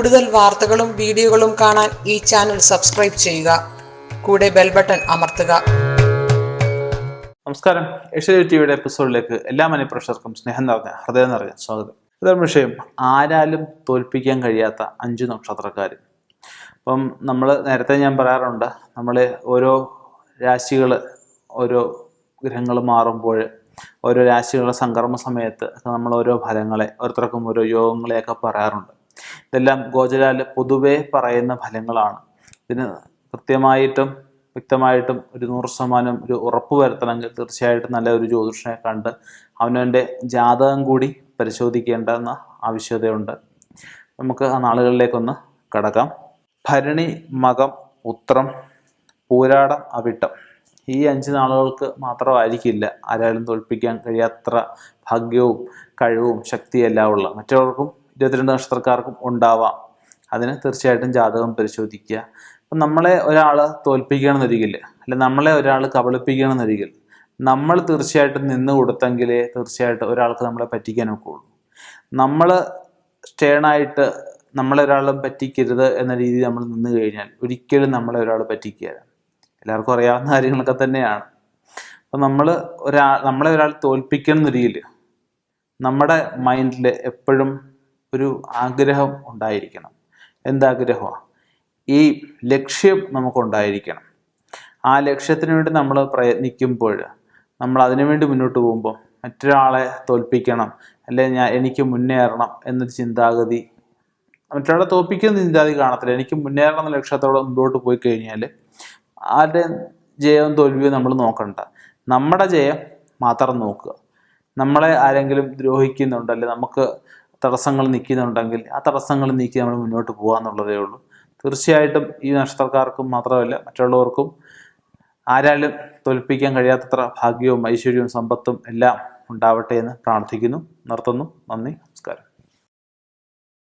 കൂടുതൽ വാർത്തകളും വീഡിയോകളും കാണാൻ ഈ ചാനൽ സബ്സ്ക്രൈബ് ചെയ്യുക. കൂടെ ബെൽ ബട്ടൺ അമർത്തുക. നമസ്കാരം. ഏഷ്യാനെറ്റ് ടിവിയുടെ എപ്പിസോഡിലേക്ക് എല്ലാ മനഃപ്രേക്ഷകർക്കും സ്നേഹം നിറഞ്ഞ ഹൃദയം നിറഞ്ഞ സ്വാഗതം. ഇതാണ് വിഷയം. ആരാലും തോൽപ്പിക്കാൻ കഴിയാത്ത 5 നക്ഷത്രക്കാർ. അപ്പം നേരത്തെ ഞാൻ പറയാറുണ്ട്, നമ്മൾ ഓരോ രാശികൾ, ഓരോ ഗ്രഹങ്ങൾ മാറുമ്പോൾ, ഓരോ രാശികളുടെ സംക്രമ സമയത്ത് നമ്മൾ ഓരോ ഫലങ്ങളെ, ഓരോരുത്തർക്കും ഓരോ യോഗങ്ങളെയൊക്കെ പറയാറുണ്ട്. ഇതെല്ലാം ഗോചരാല് പൊതുവെ പറയുന്ന ഫലങ്ങളാണ്. ഇതിന് കൃത്യമായിട്ടും വ്യക്തമായിട്ടും ഒരു 100% ഒരു ഉറപ്പ് വരുത്തണമെങ്കിൽ തീർച്ചയായിട്ടും നല്ല ഒരു ജ്യോതിഷനെ കണ്ട് അവനവൻ്റെ ജാതകം കൂടി പരിശോധിക്കേണ്ടെന്ന ആവശ്യകതയുണ്ട്. നമുക്ക് ആ നാളുകളിലേക്കൊന്ന് കടക്കാം. ഭരണി, മകം, ഉത്രം, പൂരാടം, അവിട്ടം, ഈ 5 നാളുകൾക്ക് മാത്രമായിരിക്കില്ല ആരാലും തോൽപ്പിക്കാൻ കഴിയാത്ര ഭാഗ്യവും കഴിവും ശക്തിയെല്ലാം ഉള്ള. മറ്റുള്ളവർക്കും 22 നക്ഷത്രക്കാർക്കും ഉണ്ടാവാം. അതിന് തീർച്ചയായിട്ടും ജാതകം പരിശോധിക്കുക. അപ്പം നമ്മളെ ഒരാൾ തോൽപ്പിക്കണമെന്നൊരിക്കൽ, അല്ലെ നമ്മളെ ഒരാൾ കബളിപ്പിക്കണമെന്നൊരിക്കൽ നമ്മൾ തീർച്ചയായിട്ടും നിന്ന് കൊടുത്തെങ്കിലേ തീർച്ചയായിട്ടും ഒരാൾക്ക് നമ്മളെ പറ്റിക്കാനൊക്കെ ഉള്ളൂ. നമ്മൾ സ്റ്റേണായിട്ട് നമ്മളെ ഒരാളും പറ്റിക്കരുത് എന്ന രീതിയിൽ നമ്മൾ നിന്ന് കഴിഞ്ഞാൽ ഒരിക്കലും നമ്മളെ ഒരാൾ പറ്റിക്കുക. എല്ലാവർക്കും അറിയാവുന്ന കാര്യങ്ങളൊക്കെ തന്നെയാണ്. അപ്പം നമ്മളെ ഒരാൾ തോൽപ്പിക്കണമെന്നൊരിക്കൽ നമ്മുടെ മൈൻഡിൽ എപ്പോഴും ഒരു ആഗ്രഹം ഉണ്ടായിരിക്കണം. എന്താഗ്രഹമാണ്? ഈ ലക്ഷ്യം നമുക്കുണ്ടായിരിക്കണം. ആ ലക്ഷ്യത്തിന് വേണ്ടി നമ്മൾ പ്രയത്നിക്കുമ്പോൾ, നമ്മൾ അതിനുവേണ്ടി മുന്നോട്ട് പോകുമ്പോൾ മറ്റൊരാളെ തോൽപ്പിക്കണം, അല്ലെങ്കിൽ എനിക്ക് മുന്നേറണം എന്നൊരു ചിന്താഗതി, മറ്റൊരാളെ തോൽപ്പിക്കുന്ന ചിന്താഗതി കാണത്തില്ല. എനിക്ക് മുന്നേറണം എന്ന ലക്ഷ്യത്തോടെ മുമ്പോട്ട് പോയി കഴിഞ്ഞാൽ ആരുടെ ജയവും തോൽവിയും നമ്മൾ നോക്കണ്ട. നമ്മുടെ ജയം മാത്രം നോക്കുക. നമ്മളെ ആരെങ്കിലും ദ്രോഹിക്കുന്നുണ്ട്, അല്ലെങ്കിൽ നമുക്ക് തടസ്സങ്ങൾ നിൽക്കുന്നുണ്ടെങ്കിൽ ആ തടസ്സങ്ങൾ നീക്കി നമ്മൾ മുന്നോട്ട് പോകുക എന്നുള്ളതേ ഉള്ളൂ. തീർച്ചയായിട്ടും ഈ നക്ഷത്രക്കാർക്കും മാത്രമല്ല മറ്റുള്ളവർക്കും ആരാലും തോൽപ്പിക്കാൻ കഴിയാത്തത്ര ഭാഗ്യവും ഐശ്വര്യവും സമ്പത്തും എല്ലാം ഉണ്ടാവട്ടെ എന്ന് പ്രാർത്ഥിക്കുന്നു. നിർത്തുന്നു. നന്ദി, നമസ്കാരം.